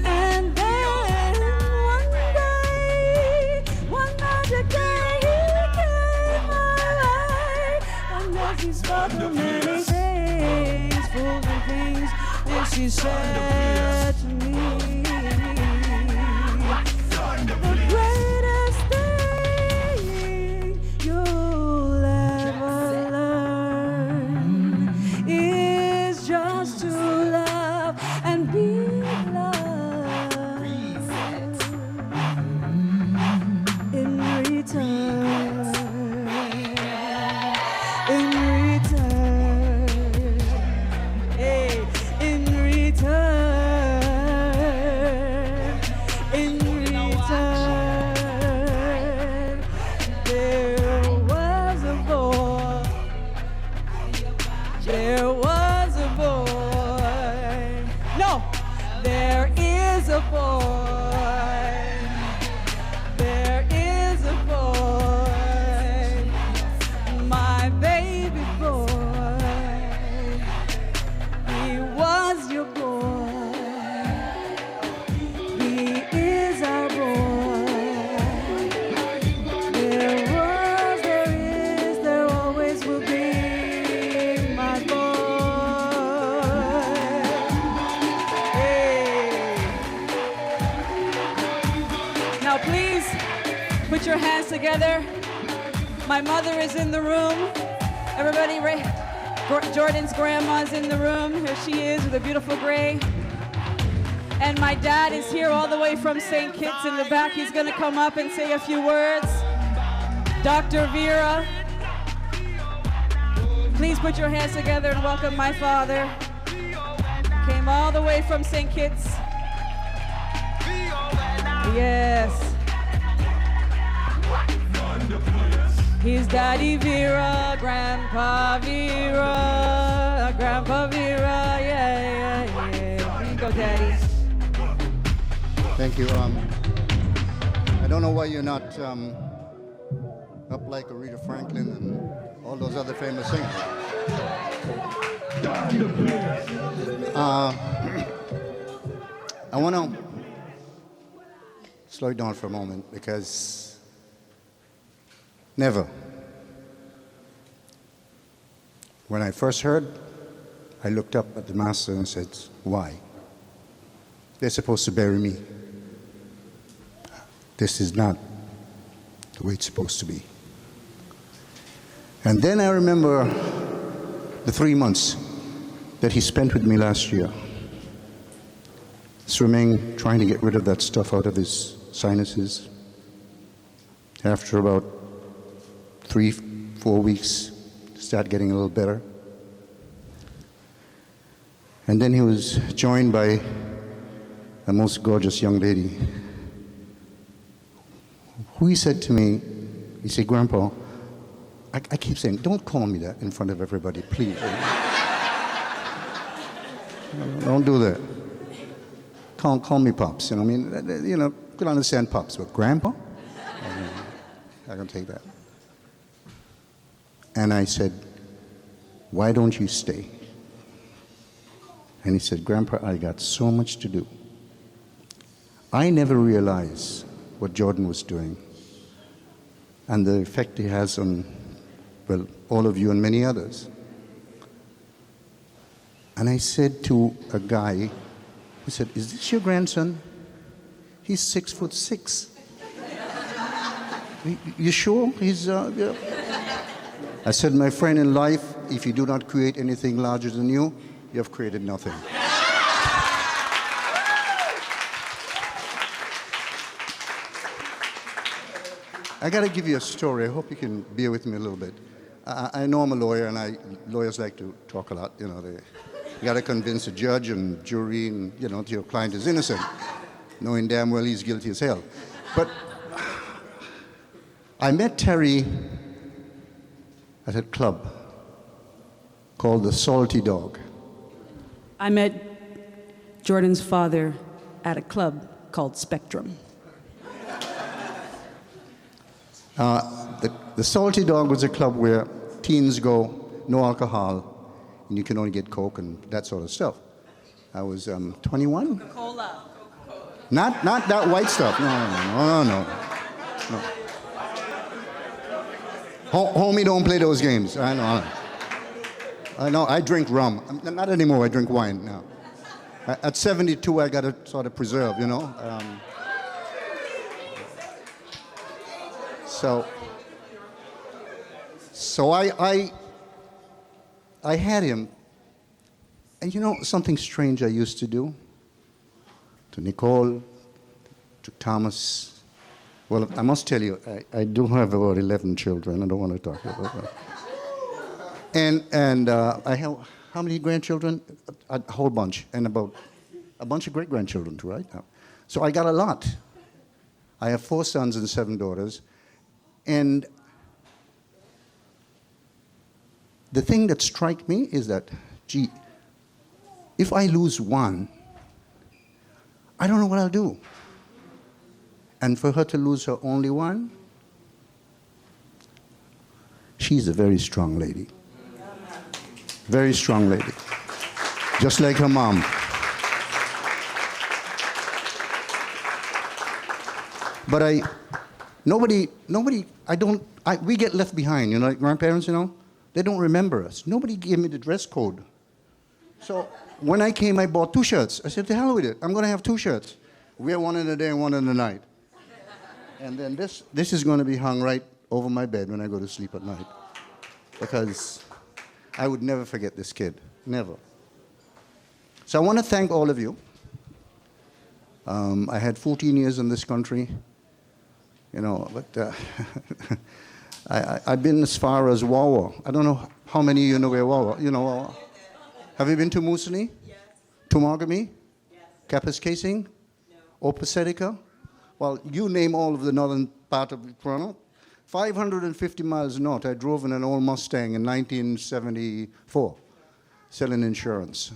And then one magic day, he came my way. And as he spoke of many things, full of things, and she said to me, the greatest thing you'll ever learn is just to love and be loved. In return, hey, in return, there was a boy. There was a boy. No, there is a boy. There is a boy. My baby boy. He was your boy. He is our boy. There was, there is, there always will be. My boy. Hey. Now please put your hands together. My mother is in the room. Everybody, Jordan's grandma's in the room. Here she is with a beautiful gray. And my dad is here all the way from St. Kitts in the back. He's gonna come up and say a few words. Dr. Veira. Please put your hands together and welcome my father. Came all the way from St. Kitts. Yes. He's Daddy Veira, Grandpa Veira, Grandpa Veira, yeah. Here you go, Daddy. Thank you. I don't know why you're not up like Aretha Franklin and all those other famous singers. I want to slow it down for a moment because never. When I first heard, I looked up at the master and said, why? They're supposed to bury me. This is not the way it's supposed to be. And then I remember the 3 months that he spent with me last year, swimming, trying to get rid of that stuff out of his sinuses. After about 3-4 weeks, started getting a little better. And then he was joined by a most gorgeous young lady who he said to me, he said, Grandpa, I keep saying, don't call me that in front of everybody, please. Don't do that. Call me Pops. You know, I mean, you know, could understand Pops, but Grandpa? I don't take that. And I said, why don't you stay? And he said, Grandpa, I got so much to do. I never realized what Jordon was doing and the effect he has on, well, all of you and many others. And I said to a guy who said, is this your grandson? He's 6'6". You sure? He's, yeah. I said, my friend, in life, if you do not create anything larger than you have created nothing. I got to give you a story. I hope you can bear with me a little bit. I know I'm a lawyer, and lawyers like to talk a lot. You know, you got to convince a judge and jury, and your client is innocent, knowing damn well he's guilty as hell. But I met Terry at a club called the Salty Dog. I met Jordan's father at a club called Spectrum. The Salty Dog was a club where teens go, no alcohol, and you can only get Coke and that sort of stuff. I was 21. Coca-Cola. Not that white stuff. No. Homie, don't play those games. I know. I drink rum. Not anymore. I drink wine now. At 72, I got to sort of preserve, So I had him, and something strange I used to do to Nicole, to Thomas. Well, I must tell you, I do have about 11 children. I don't want to talk about that. And I have how many grandchildren? A whole bunch, and about a bunch of great-grandchildren too, right? So I got a lot. I have 4 sons and 7 daughters, and the thing that strikes me is that, gee, if I lose one, I don't know what I'll do. And for her to lose her only one, she's a very strong lady. Very strong lady. Just like her mom. But we get left behind, like grandparents, they don't remember us. Nobody gave me the dress code. So when I came, I bought 2 shirts. I said, to hell with it. I'm going to have 2 shirts. Wear one in the day and one in the night. And then this is going to be hung right over my bed when I go to sleep at night. Because I would never forget this kid. Never. So I want to thank all of you. I had 14 years in this country. But I've been as far as Wawa. I don't know how many of you know where Wawa. Wawa. Have you been to Moosonee? Yes. Tomagami? Yes. Kapuskasing? No. Opasetica? Well, you name all of the northern part of Toronto. 550 miles north, I drove in an old Mustang in 1974, selling insurance.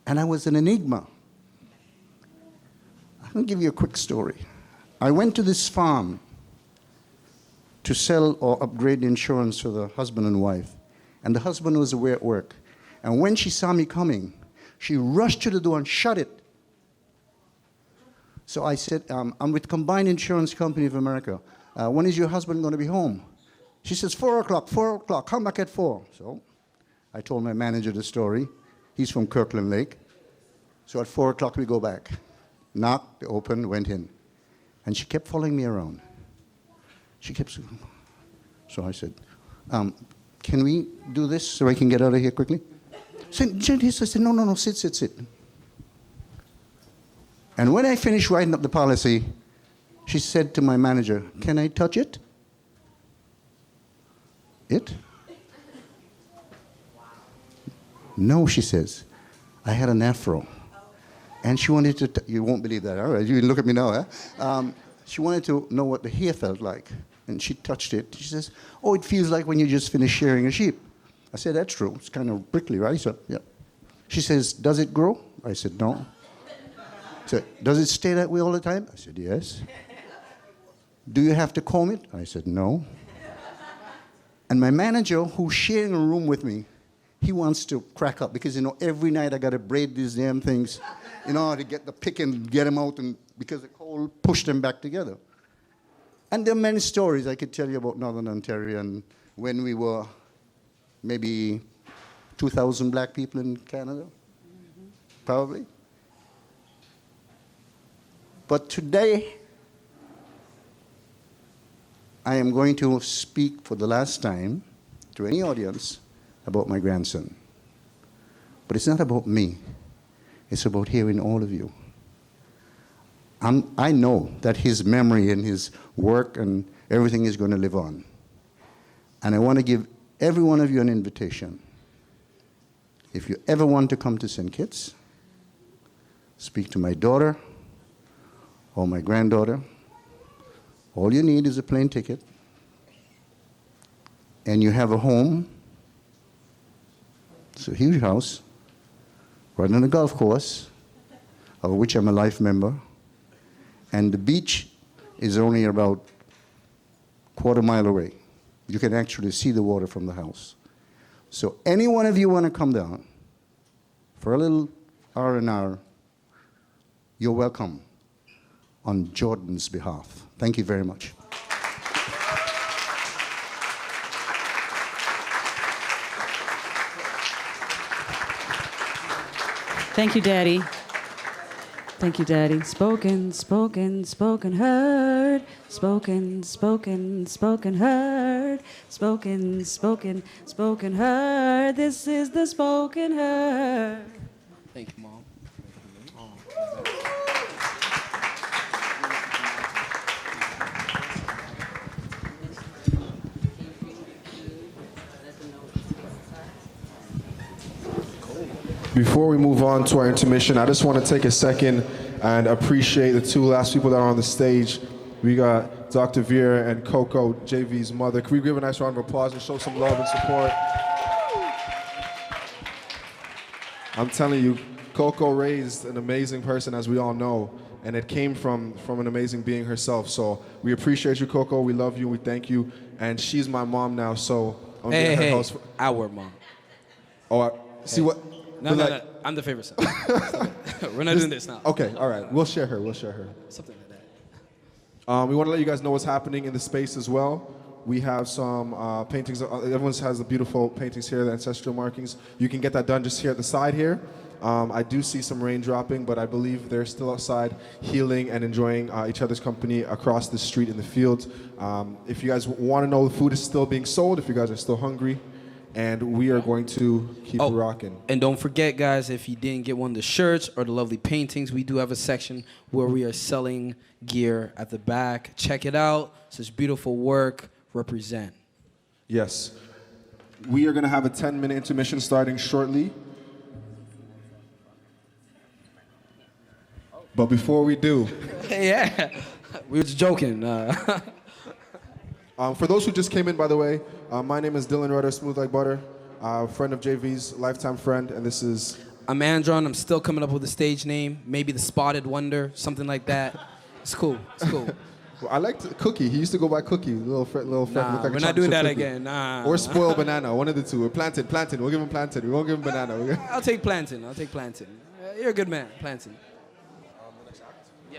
And I was an enigma. I'm going to give you a quick story. I went to this farm to sell or upgrade the insurance for the husband and wife. And the husband was away at work. And when she saw me coming, she rushed to the door and shut it. So I said, I'm with Combined Insurance Company of America. When is your husband going to be home? She says, 4 o'clock, come back at 4. So I told my manager the story. He's from Kirkland Lake. So at 4 o'clock, we go back. Knocked, opened, went in. And she kept following me around. So I said, can we do this so I can get out of here quickly? I said, no, sit. And when I finished writing up the policy, she said to my manager, can I touch it? It? No, she says. I had an afro. And she wanted to, you won't believe that, all right? You look at me now, huh? She wanted to know what the hair felt like. And she touched it. She says, oh, it feels like when you just finished shearing a sheep. I said, that's true. It's kind of prickly, right? So, yeah. She says, does it grow? I said, no. So, does it stay that way all the time? I said, yes. Do you have to comb it? I said, no. And my manager, who's sharing a room with me, he wants to crack up because, every night I got to braid these damn things, to get the pick and get them out, and because the cold pushed them back together. And there are many stories I could tell you about Northern Ontario and when we were maybe 2,000 black people in Canada, probably. But today, I am going to speak for the last time to any audience about my grandson. But it's not about me. It's about hearing all of you. I know that his memory and his work and everything is going to live on. And I want to give every one of you an invitation. If you ever want to come to St. Kitts, speak to my daughter or my granddaughter. All you need is a plane ticket, and you have a home. It's a huge house, right on a golf course, of which I'm a life member. And the beach is only about a quarter mile away. You can actually see the water from the house. So any one of you want to come down for a little R&R, you're welcome on Jordan's behalf. Thank you very much. Thank you, Daddy. Thank you, Daddy. Spoken, spoken, spoken, heard. Spoken, spoken, spoken, heard. Spoken, spoken, spoken, heard. This is the spoken heard. Thank you, Mom. Before we move on to our intermission, I just want to take a second and appreciate the two last people that are on the stage. We got Dr. Veira and Coco, JV's mother. Can we give a nice round of applause and show some love and support? I'm telling you, Coco raised an amazing person, as we all know, and it came from an amazing being herself. So we appreciate you, Coco. We love you. We thank you. And she's my mom now, so I'm getting her house. Our mom. Oh, see what? No. I'm the favorite son. We're not doing this now. Okay, all right. We'll share her. Something like that. We want to let you guys know what's happening in the space as well. We have some paintings. Everyone has the beautiful paintings here, the ancestral markings. You can get that done just here at the side here. I do see some rain dropping, but I believe they're still outside healing and enjoying each other's company across the street in the field. If you guys want to know, the food is still being sold, if you guys are still hungry. And we are going to keep rocking. And don't forget, guys, if you didn't get one of the shirts or the lovely paintings, we do have a section where we are selling gear at the back. Check it out. Such beautiful work. Represent. Yes. We are going to have a 10-minute intermission starting shortly. But before we do... Yeah, we were just joking. For those who just came in, by the way, my name is Dylan Rudder, Smooth Like Butter, friend of JV's, lifetime friend, and this is... I'm Andron. I'm still coming up with a stage name, maybe the Spotted Wonder, something like that. It's cool. Well, I liked Cookie. He used to go by Cookie, little friend. Nah, look like we're a not doing that cookie. again. Nah. Or Spoiled Banana, one of the two. Or Planted. We'll give him Planted. We won't give him Banana. I'll take Plantain. You're a good man, Plantain.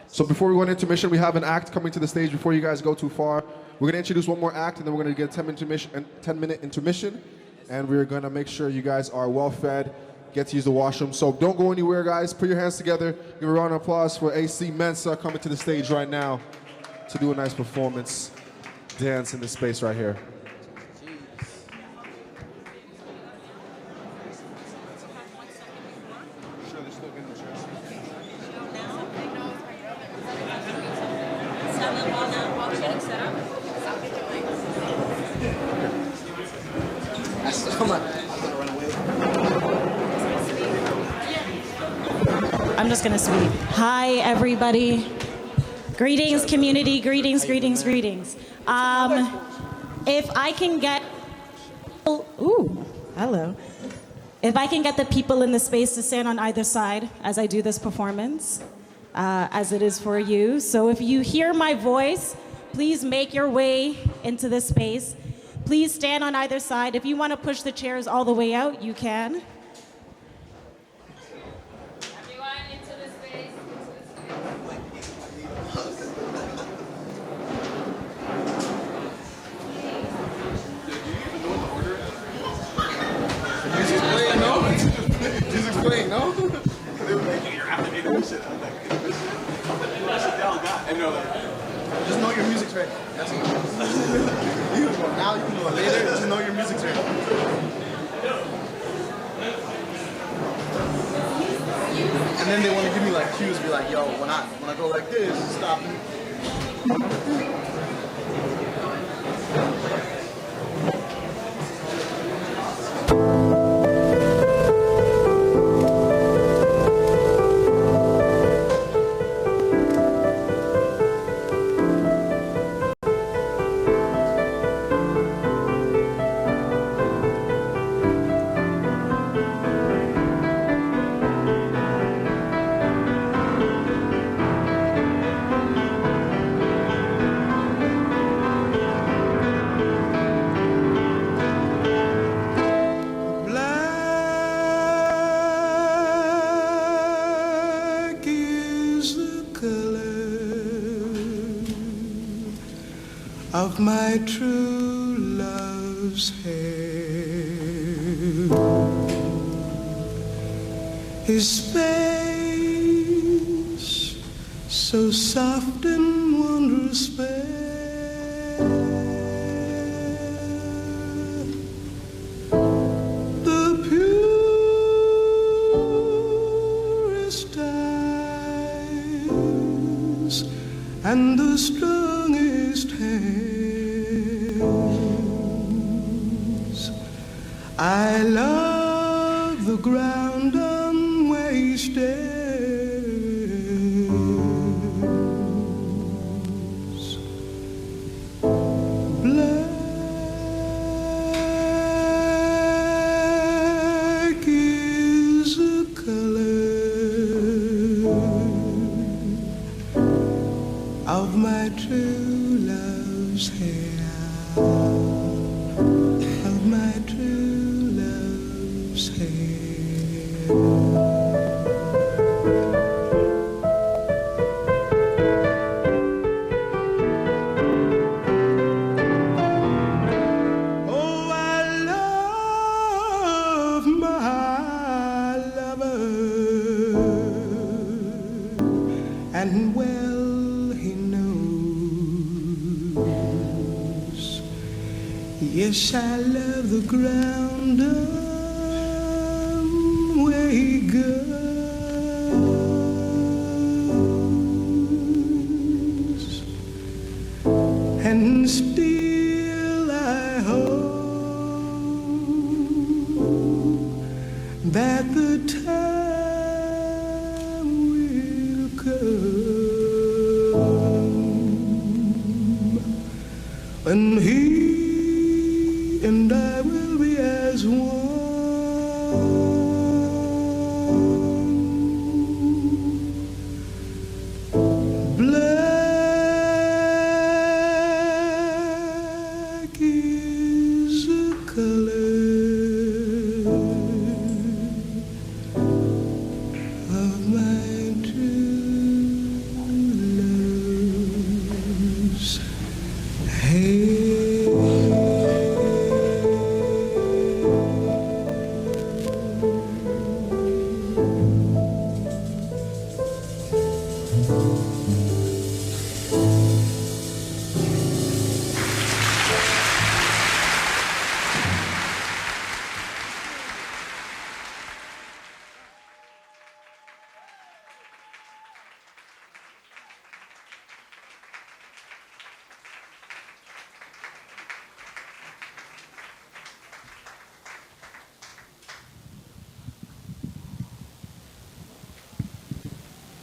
So before we go into intermission, we have an act coming to the stage before you guys go too far. We're going to introduce one more act, and then we're going to get a 10-minute intermission, and we're going to make sure you guys are well-fed, get to use the washroom. So don't go anywhere, guys. Put your hands together. Give a round of applause for Esie Mensah coming to the stage right now to do a nice performance, dance in this space right here. I'm just gonna speak. Hi, everybody. Greetings, community. Greetings. If I can get, hello. If I can get the people in the space to stand on either side as I do this performance, as it is for you. So if you hear my voice, please make your way into this space. Please stand on either side. If you want to push the chairs all the way out, you can. Just know your music's ready. That's it. Now you can do it later. Just know your music's ready. And then they want to give me like cues, be like, yo, when I go like this, stop me. Of my true love's hair, his face so soft and wondrous fair, the purest eyes and the strongest hands. I love the ground on where he stands. Black is the color of my true love's hair. Of my true love's hair. Oh, I love my lover, and well he knows. Yes, I love the ground where he goes, and still I hope that the time will come when he and I will be as one. Black is the color of my true love's hair.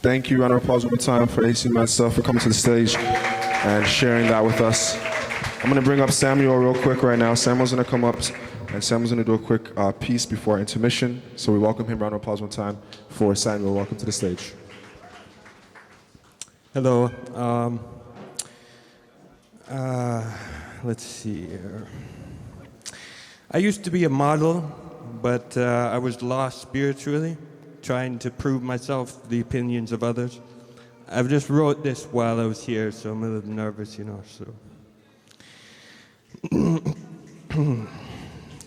Thank you. Round of applause one more time for Esie Mensah for coming to the stage and sharing that with us. I'm going to bring up Samuel real quick right now. Samuel's going to come up and Samuel's going to do a quick piece before intermission. So we welcome him. Round of applause one time for Samuel. Welcome to the stage. Hello. Let's see here. I used to be a model, but I was lost spiritually, trying to prove myself to the opinions of others. I've just wrote this while I was here, so I'm a little nervous, you know, so.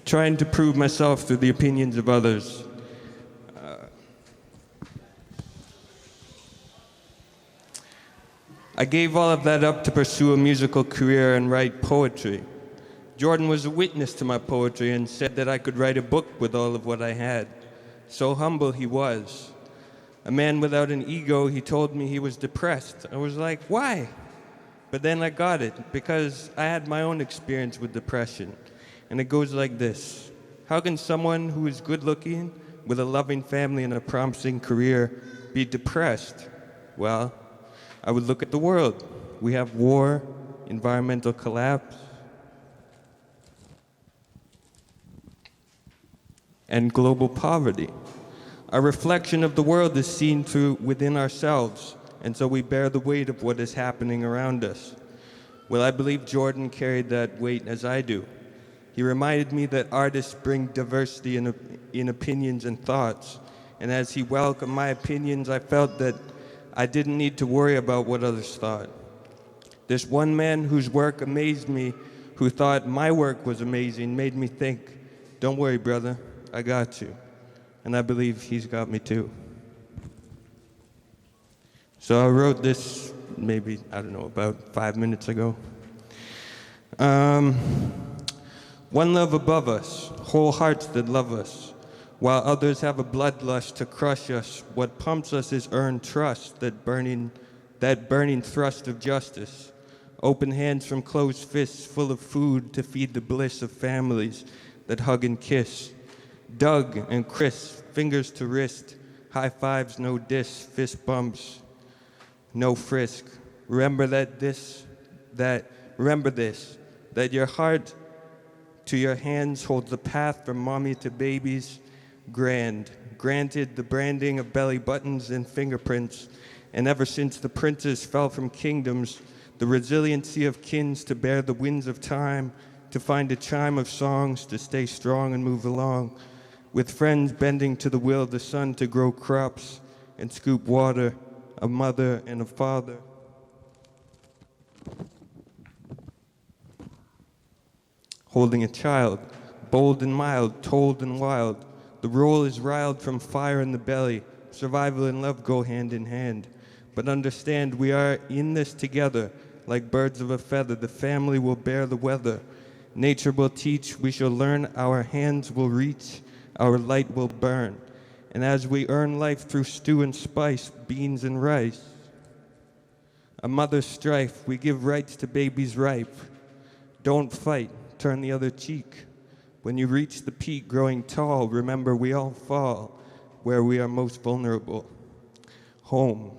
Trying to prove myself to the opinions of others. I gave all of that up to pursue a musical career and write poetry. Jordon was a witness to my poetry and said that I could write a book with all of what I had. So humble he was. A man without an ego, he told me he was depressed. I was like, why? But then I got it, because I had my own experience with depression. And it goes like this. How can someone who is good looking, with a loving family and a promising career, be depressed? Well, I would look at the world. We have war, environmental collapse, and global poverty. Our reflection of the world is seen through within ourselves, and so we bear the weight of what is happening around us. Well, I believe Jordon carried that weight as I do. He reminded me that artists bring diversity in opinions and thoughts, and as he welcomed my opinions, I felt that I didn't need to worry about what others thought. This one man whose work amazed me, who thought my work was amazing, made me think, don't worry, brother, I got you. And I believe he's got me too. So I wrote this maybe, I don't know, about 5 minutes ago. One love above us, whole hearts that love us, while others have a bloodlust to crush us. What pumps us is earned trust, that burning thrust of justice. Open hands from closed fists, full of food to feed the bliss of families that hug and kiss. Doug and Chris, fingers to wrist, high fives, no diss, fist bumps, no frisk. Remember this, that your heart to your hands holds the path from mommy to babies. Granted the branding of belly buttons and fingerprints, and ever since the princes fell from kingdoms, the resiliency of kins to bear the winds of time, to find a chime of songs, to stay strong and move along. With friends bending to the will of the sun to grow crops and scoop water, a mother and a father. Holding a child, bold and mild, told and wild. The role is riled from fire in the belly. Survival and love go hand in hand. But understand, we are in this together. Like birds of a feather, the family will bear the weather. Nature will teach, we shall learn, our hands will reach, our light will burn. And as we earn life through stew and spice, beans and rice, a mother's strife, we give rights to babies ripe. Don't fight, turn the other cheek. When you reach the peak growing tall, remember we all fall where we are most vulnerable. Home,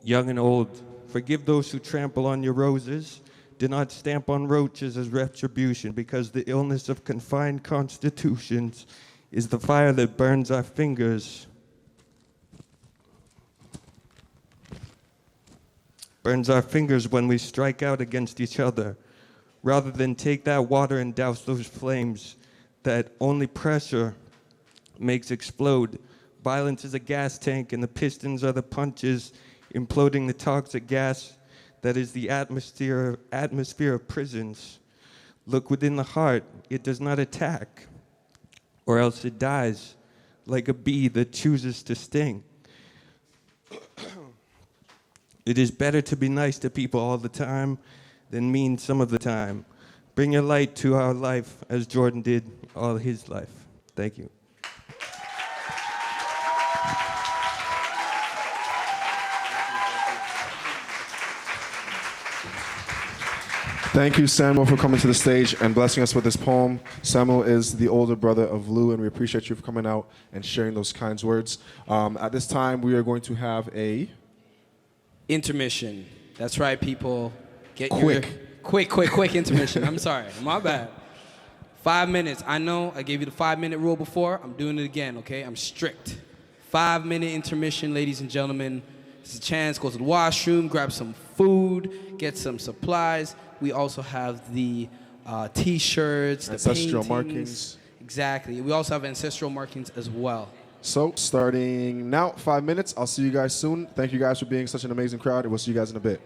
young and old, forgive those who trample on your roses. Do not stamp on roaches as retribution, because the illness of confined constitutions is the fire that burns our fingers. Burns our fingers when we strike out against each other. Rather than take that water and douse those flames that only pressure makes explode. Violence is a gas tank and the pistons are the punches, imploding the toxic gas that is the atmosphere of prisons. Look within the heart, it does not attack, or else it dies, like a bee that chooses to sting. It is better to be nice to people all the time than mean some of the time. Bring your light to our life as Jordon did all his life. Thank you. Thank you, Samuel, for coming to the stage and blessing us with this poem. Samuel is the older brother of Lou, and we appreciate you for coming out and sharing those kind words. At this time, we are going to have a... intermission. That's right, people. Get Quick intermission. I'm sorry. My bad. 5 minutes. I know I gave you the 5-minute rule before. I'm doing it again, okay? I'm strict. 5-minute intermission, ladies and gentlemen. It's a chance. Go to the washroom, grab some food, get some supplies. We also have the T-shirts, the ancestral paintings. markings. Exactly. We also have ancestral markings as well. So, starting now, 5 minutes. I'll see you guys soon. Thank you guys for being such an amazing crowd, and we'll see you guys in a bit.